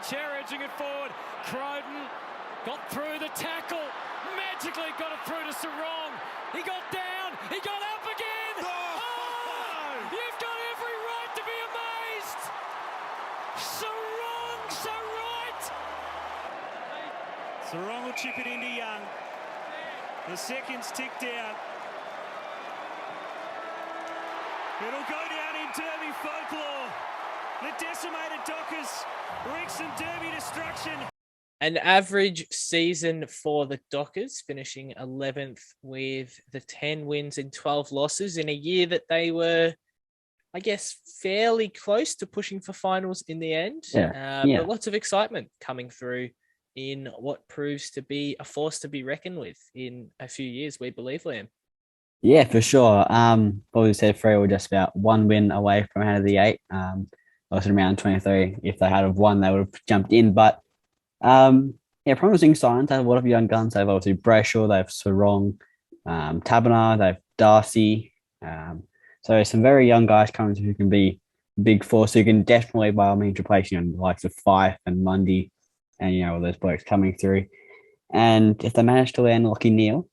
chair edging it forward. Croydon got through the tackle. Magically got it through to Sarong. He got down. He got up again. Oh! You've got every right to be amazed. Sarong, so right. Sarong will chip it into Young. The seconds tick down. It'll go down in Derby folklore. The decimated Dockers wreak some Derby destruction. An average season for the Dockers, finishing 11th with the 10 wins and 12 losses in a year that they were, I guess, fairly close to pushing for finals in the end. But lots of excitement coming through in what proves to be a force to be reckoned with in a few years, we believe, Liam. Yeah, for sure. Probably said Freo were just about one win away from out of the 8. Lost in round 23. If they had have won, they would have jumped in. But promising signs. They have a lot of young guns. They have obviously Brochure, they have Sarong, Taberner, they have Darcy. So some very young guys coming through who can be big force, who can definitely by all means replace the likes of Fife and Mundy and all those blokes coming through. And if they manage to land Lockie Neal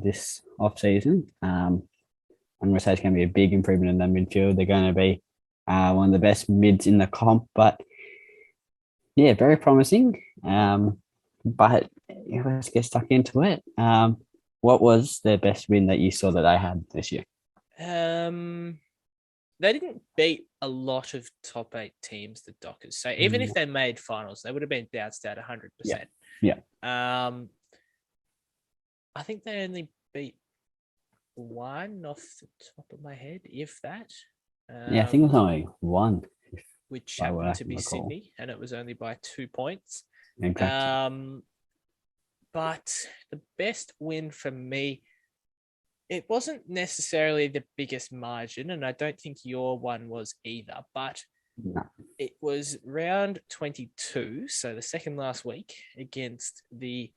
this off season, I'm going to say it's going to be a big improvement in their midfield. They're going to be one of the best mids in the comp, but yeah, very promising. But let's get stuck into it. What was their best win that you saw that they had this year? They didn't beat a lot of top 8 teams, the Dockers. So even if they made finals, they would have been bounced out 100%. Yeah. I think they only beat one off the top of my head, if that. I think it was only one. Which happened to be Sydney, and it was only by 2 points. Exactly. But the best win for me, it wasn't necessarily the biggest margin, and I don't think your one was either, but it was round 22, so the second last week, against the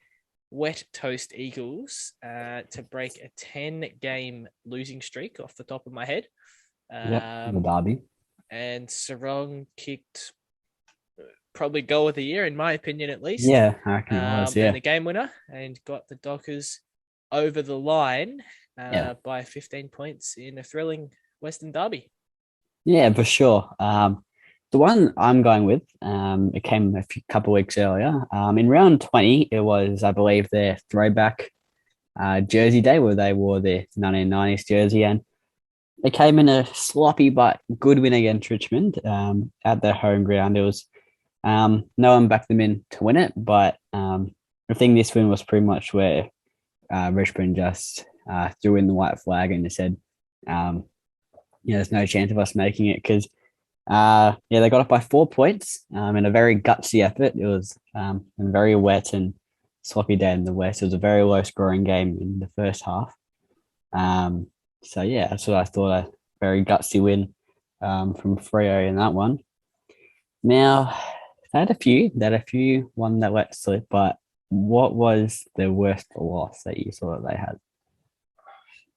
Wet Toast Eagles to break a 10-game losing streak off the top of my head. The derby. And Sarong kicked probably goal of the year, in my opinion, at least. Yeah, I reckon it was, And the game winner, and got the Dockers over the line by 15 points in a thrilling Western derby. Yeah, for sure. The one I'm going with, it came a couple of weeks earlier. In round 20, it was, I believe, their throwback jersey day where they wore their 1990s jersey, and they came in a sloppy but good win against Richmond at their home ground. It was no one backed them in to win it, but I think this win was pretty much where Richmond just threw in the white flag and said, there's no chance of us making it because, they got up by 4 points in a very gutsy effort. It was a very wet and sloppy day in the West. It was a very low scoring game in the first half. So, that's what I thought, a very gutsy win from Freo in that one. Now, they had a few, one that let slip, but what was the worst loss that you saw that they had?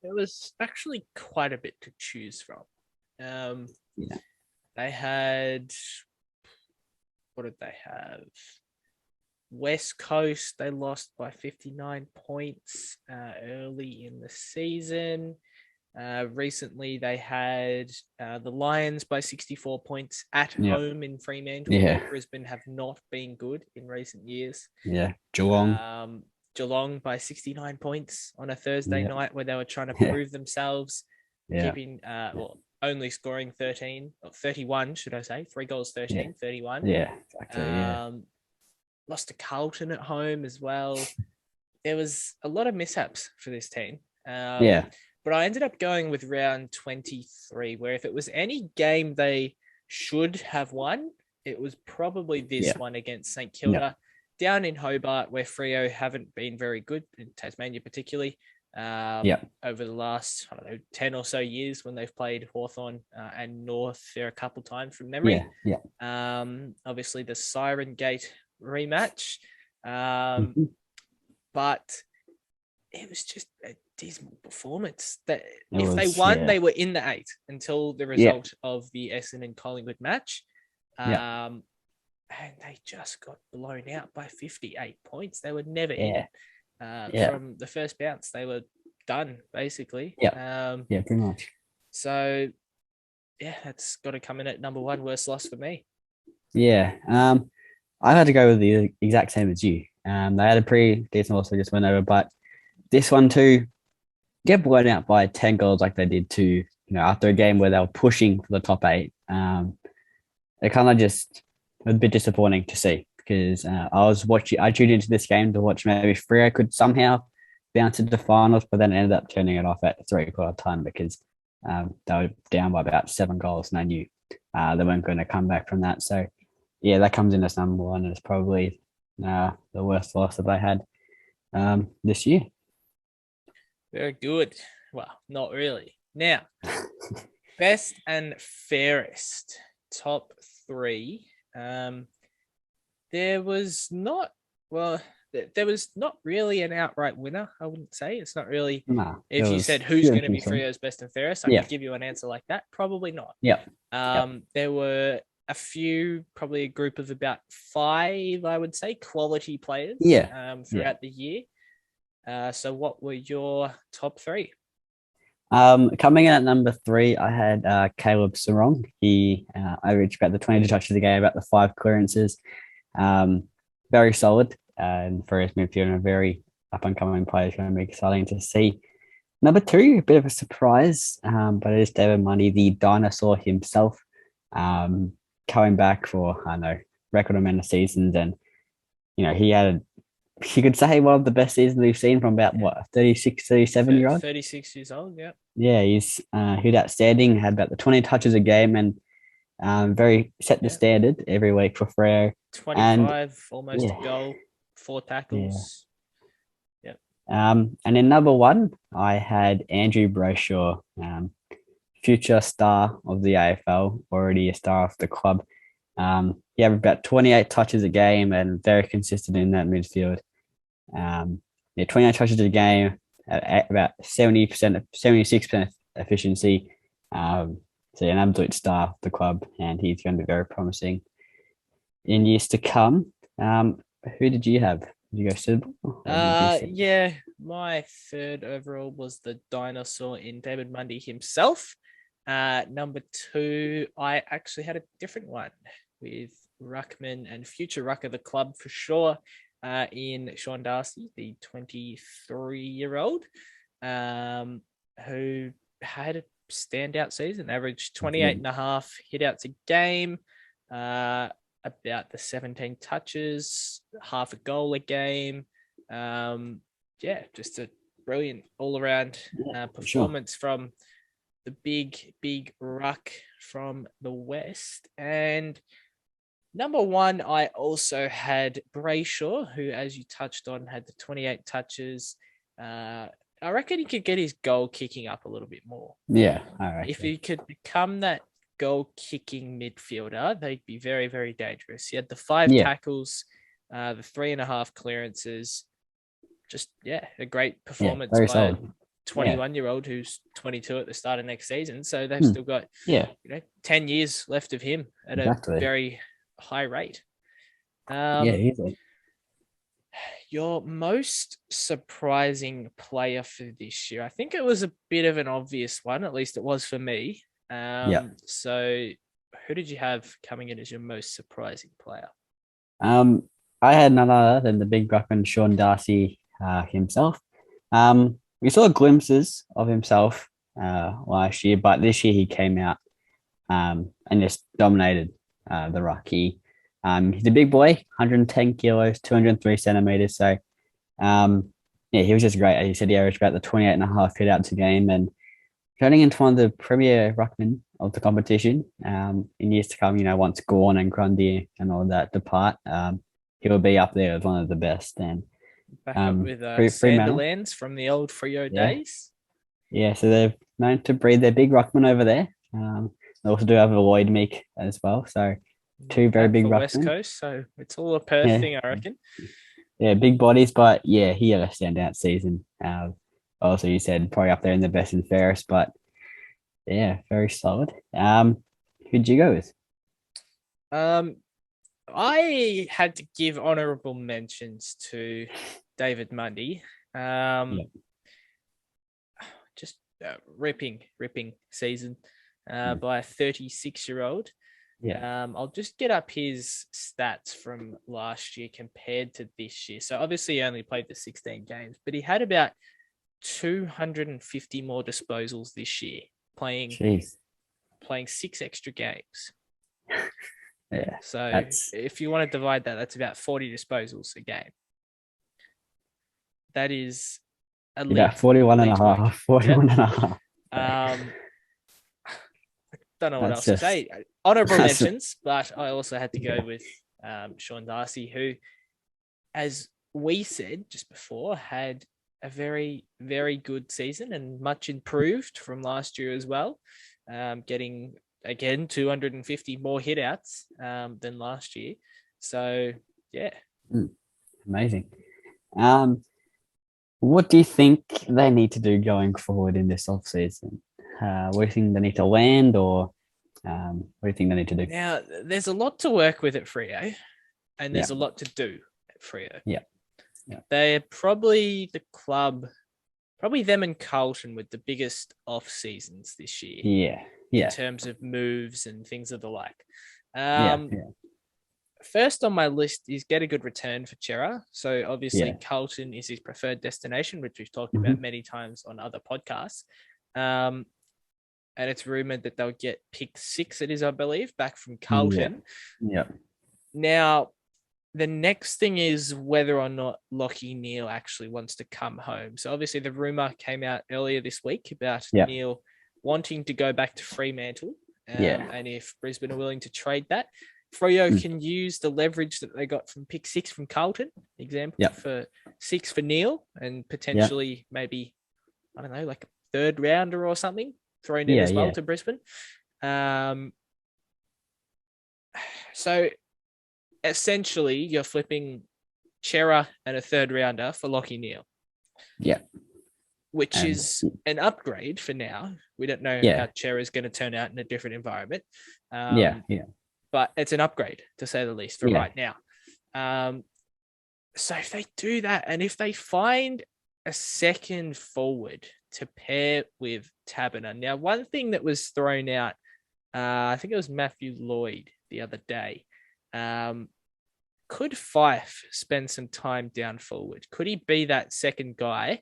There was actually quite a bit to choose from. They had, what did they have? West Coast, they lost by 59 points early in the season. Recently, they had the Lions by 64 points at home in Fremantle. Brisbane have not been good in recent years. Geelong. Geelong by 69 points on a Thursday night where they were trying to prove themselves, keeping only scoring 31, should I say? 3 goals, 31. Yeah, exactly. Lost to Carlton at home as well. There was a lot of mishaps for this team. But I ended up going with round 23, where if it was any game they should have won, it was probably this one against St Kilda down in Hobart, where Freo haven't been very good, in Tasmania particularly, over the last 10 or so years when they've played Hawthorn and North there a couple times from memory. Obviously the Siren Gate rematch. But it was just a dismal performance. That if they won, they were in the 8 until the result of the Essendon and Collingwood match. and they just got blown out by 58 points. They were never Yeah. in from the first bounce. They were done, basically. Yeah, pretty much. So, yeah, that's got to come in at number one, worst loss for me. Yeah. I had to go with the exact same as you. They had a pretty decent loss, they just went over, but this one too, get blown out by 10 goals like they did too, after a game where they were pushing for the top 8. It kind of just was a bit disappointing to see because I tuned into this game to watch maybe Freo could somehow bounce into finals, but then ended up turning it off at 3/4 time because they were down by about 7 goals and I knew they weren't going to come back from that. So, yeah, that comes in as number one. It's probably the worst loss that they had this year. Very good. Well, not really. Now, best and fairest top 3. There was not really an outright winner, I wouldn't say. It's not really. No, if you said who's going to be Freo's best and fairest, I could give you an answer like that. Probably not. Yeah. There were a few, probably a group of about 5, I would say, quality players throughout the year. So what were your top 3? Coming in at number 3, I had Caleb Sarong. He averaged about the 22 touches a game, about the 5 clearances. Very solid and for his midfield, and a very up-and-coming player. It's going to be exciting to see. Number 2, a bit of a surprise, but it is David Mundy, the dinosaur himself, coming back for, record amount of seasons. And, you could say one of the best seasons we've seen from about, 36, 37-year-old? 36 years old, yeah. Yeah, he's outstanding, had about the 20 touches a game and very set the standard every week for Freo. 25, almost a goal, 4 tackles. Yeah. And in number 1, I had Andrew Brochure, future star of the AFL, already a star of the club. He had about 28 touches a game and very consistent in that midfield. 28 touches a game at about 70%, 76% efficiency. So an absolute star of the club, and he's going to be very promising in years to come. Who did you have? Did you go suitable? Yeah, my 3rd overall was the dinosaur in David Mundy himself. Number 2, I actually had a different one with Ruckman and future ruck of the club for sure, in Sean Darcy, the 23-year-old, who had a standout season, averaged 28.5 hit-outs a game, about the 17 touches, half a goal a game. Just a brilliant all-around performance from the big ruck from the West. And number 1, I also had Brochure, who, as you touched on, had the 28 touches. I reckon he could get his goal kicking up a little bit more. Yeah, all right. If he could become that goal kicking midfielder, they'd be very, very dangerous. He had the 5 tackles, the 3.5 clearances. Just, a great performance by solid. a 21-year-old who's 22 at the start of next season. So they've still got 10 years left of him at a very high rate. Easily. Your most surprising player for this year, I think it was a bit of an obvious one, at least it was for me. So who did you have coming in as your most surprising player? I had none other than the big ruckman Sean Darcy himself. We saw glimpses of himself last year, but this year he came out and just dominated the ruck. He's a big boy, 110 kilos, 203 centimeters. So, he was just great. As you said, he averaged about the 28.5 hit-outs a game and turning into one of the premier ruckmen of the competition in years to come. Once Gorn and Grundy and all that depart, he will be up there as one of the best. And back up with Sanderlands from the old Freo days. Yeah, so they're known to breed their big ruckman over there. They also do have a Lloyd Meek as well. So 2 very big ruckmen. West Coast, so it's all a Perth thing, I reckon. Yeah, big bodies, but he had a standout season. Also, you said probably up there in the best and fairest, but very solid. Who'd you go with? I had to give honourable mentions to David Mundy. Just ripping season by a 36-year-old. Yeah. I'll just get up his stats from last year compared to this year. So obviously he only played the 16 games, but he had about 250 more disposals this year, playing 6 extra games. Yeah. So if you want to divide that, that's about 40 disposals a game. That is about 41 and a half. 41 and a half. Don't know what else to say. Honourable mentions, but I also had to go with Sean Darcy, who, as we said just before, had a very, very good season and much improved from last year as well, getting, again, 250 more hitouts than last year. So, yeah. Amazing. What do you think they need to do going forward in this offseason? What do you think they need to land, or what do you think they need to do? Now, there's a lot to work with at Freo, and there's a lot to do at Freo. Yeah. They're probably the club, probably them and Carlton, with the biggest off seasons this year. Yeah. In terms of moves and things of the like. First on my list is get a good return for Chera. So obviously Carlton is his preferred destination, which we've talked about many times on other podcasts. And it's rumored that they'll get pick 6, it is, I believe, back from Carlton. Yeah. Now, the next thing is whether or not Lachie Neale actually wants to come home. So obviously the rumor came out earlier this week about Neale wanting to go back to Fremantle. And if Brisbane are willing to trade that, Freo can use the leverage that they got from pick 6 from Carlton, example, for 6 for Neale, and potentially maybe, I don't know, like a third rounder or something thrown in as well to Brisbane. So essentially you're flipping Chera and a third rounder for Lachie Neale. Yeah. Which is an upgrade for now. We don't know how Chera is going to turn out in a different environment. But it's an upgrade, to say the least, for right now. So if they do that, and if they find a second forward to pair with Taberner. Now, one thing that was thrown out, I think it was Matthew Lloyd the other day. Could Fife spend some time down forward? Could he be that second guy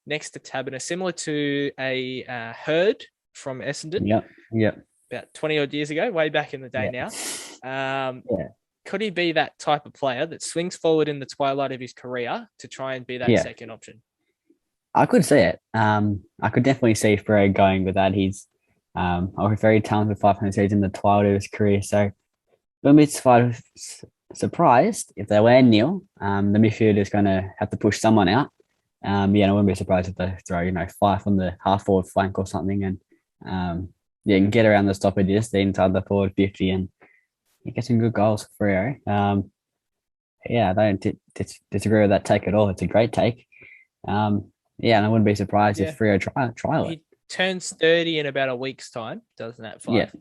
next to Taberner, similar to a Herd from Essendon? Yeah. About 20 odd years ago, way back in the day now. Could he be that type of player that swings forward in the twilight of his career to try and be that second option? I could see it. I could definitely see Freo going with that. He's a very talented 500 seeds in the twilight of his career. So wouldn't be surprised if they land Neale. The midfield is going to have to push someone out. I wouldn't be surprised if they throw, Fife on the half forward flank or something, and you can get around the stoppages, the inside the forward 50, and you get some good goals for Freo. I don't disagree with that take at all. It's a great take. And I wouldn't be surprised if Freo trial it. He turns 30 in about a week's time, doesn't that, Fife?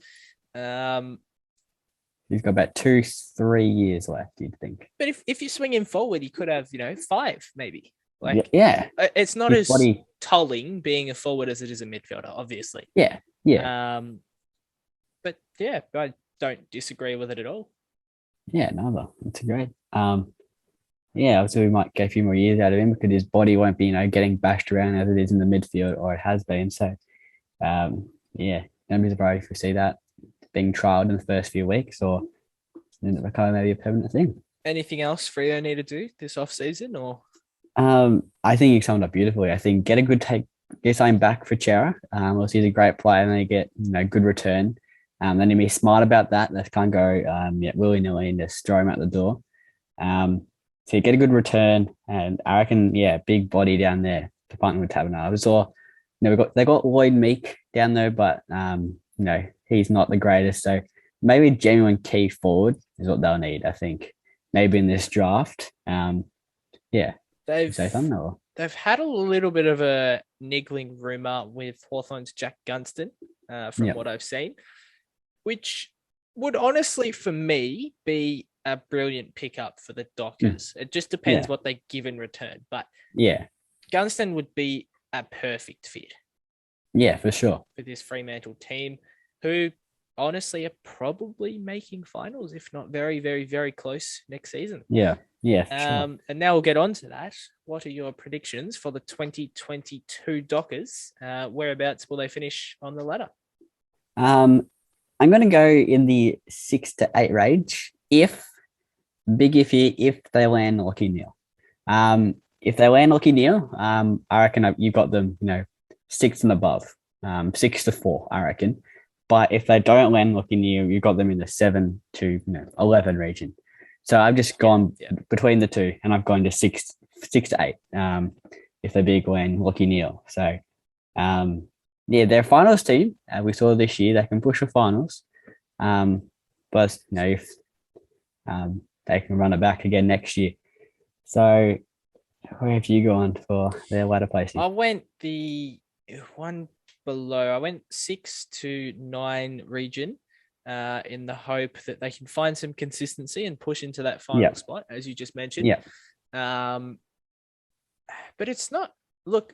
He's got about 2-3 years left, you'd think. But if you swing him forward, he could have, 5 maybe. It's not as tolling being a forward as it is a midfielder, obviously. But I don't disagree with it at all. Neither. It's great. Obviously we might get a few more years out of him because his body won't be, getting bashed around as it is in the midfield, or it has been. So, don't be surprised if we see that being trialled in the first few weeks, or then it become maybe a permanent thing. Anything else Freo need to do this off season, or? I think you summed up beautifully. I think get something back for Chera. He's a great player, and then you get good return. Then you be smart about that. Let's can't go willy nilly and just throw him out the door. So you get a good return, and I reckon big body down there to partner with Taberner. I saw they got Lloyd Meek down there, but he's not the greatest. So maybe a genuine key forward is what they'll need. I think maybe in this draft. They've had a little bit of a niggling rumor with Hawthorn's Jack Gunston, from what I've seen, which would honestly, for me, be a brilliant pickup for the Dockers. It just depends what they give in return. But Gunston would be a perfect fit. Yeah, for sure. For this Fremantle team, who honestly are probably making finals, if not very, very, very close next season. Yeah, for sure. And now we'll get on to that. What are your predictions for the 2022 Dockers? Whereabouts will they finish on the ladder? I'm going to go in the 6 to 8 range. If they land Lockie Neal. If they land Lockie Neal, I reckon you've got them, 6 and above, 6 to 4, I reckon. But if they don't land Lockie Neal, you've got them in the 7 to 11 region. So I've just gone between the two, and I've gone to 6 to 8. If they big land Lockie Neal. So they're a finals team. We saw this year they can push for finals. But if they can run it back again next year. So where have you gone for their ladder placing? I went the one below. I went 6 to 9 region in the hope that they can find some consistency and push into that final spot, as you just mentioned. But it's not. Look,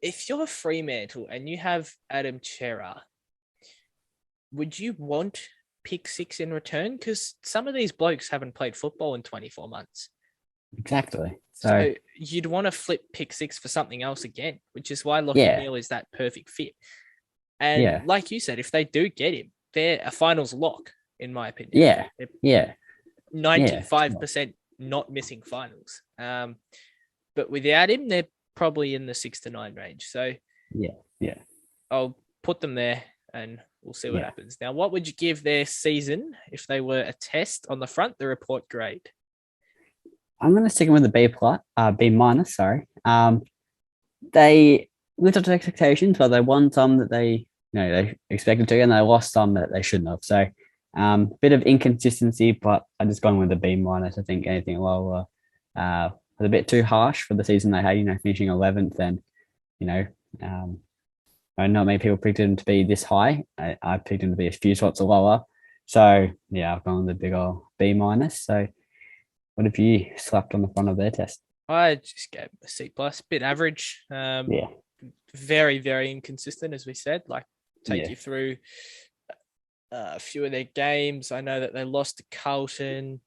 if you're Fremantle and you have Adam Chera, would you want pick 6 in return? Because some of these blokes haven't played football in 24 months. Exactly. So you'd want to flip pick 6 for something else again, which is why Lockie Neal is that perfect fit. And like you said, if they do get him, they're a finals lock, in my opinion. 95% not missing finals. But without him, they're probably in the 6 to 9 range. So I'll put them there and we'll see what happens. Now, what would you give their season if they were a test on the front, the report grade? I'm going to stick with the B minus. Sorry. They lived up to expectations, but they won some that they expected to, and they lost some that they shouldn't have. So, bit of inconsistency, but I just gone with the B minus. I think anything lower was a bit too harsh for the season they had. Finishing 11th, and not many people predicted them to be this high. I picked them to be a few spots lower. So I've gone with the big old B minus. So. What have you slapped on the front of their test? I just gave a C+, bit average. Very, very inconsistent, as we said. Take you through a few of their games. I know that they lost to Carlton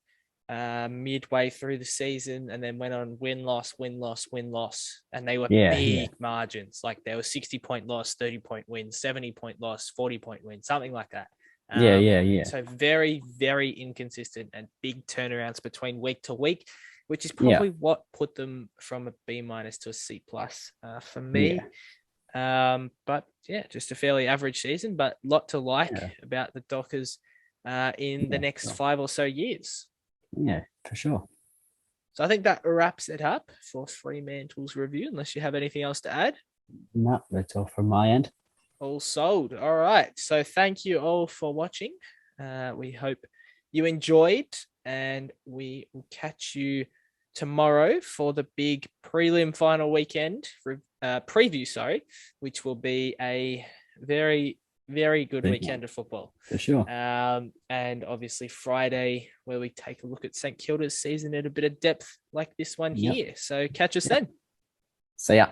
midway through the season, and then went on win-loss, and they were big margins. There was 60-point loss, 30-point win, 70-point loss, 40-point win, something like that. So very, very inconsistent and big turnarounds between week to week, which is probably what put them from a B minus to a C plus for me. But just a fairly average season, but lot to like about the Dockers in the next 5 or so years. Yeah, for sure. So I think that wraps it up for Fremantle's review, unless you have anything else to add. No, that's all from my end. All sold. All right. So thank you all for watching. We hope you enjoyed, and we will catch you tomorrow for the big prelim final weekend preview, which will be a very, very good weekend of football. For sure. And obviously Friday, where we take a look at St Kilda's season in a bit of depth like this one here. So catch us then. See ya.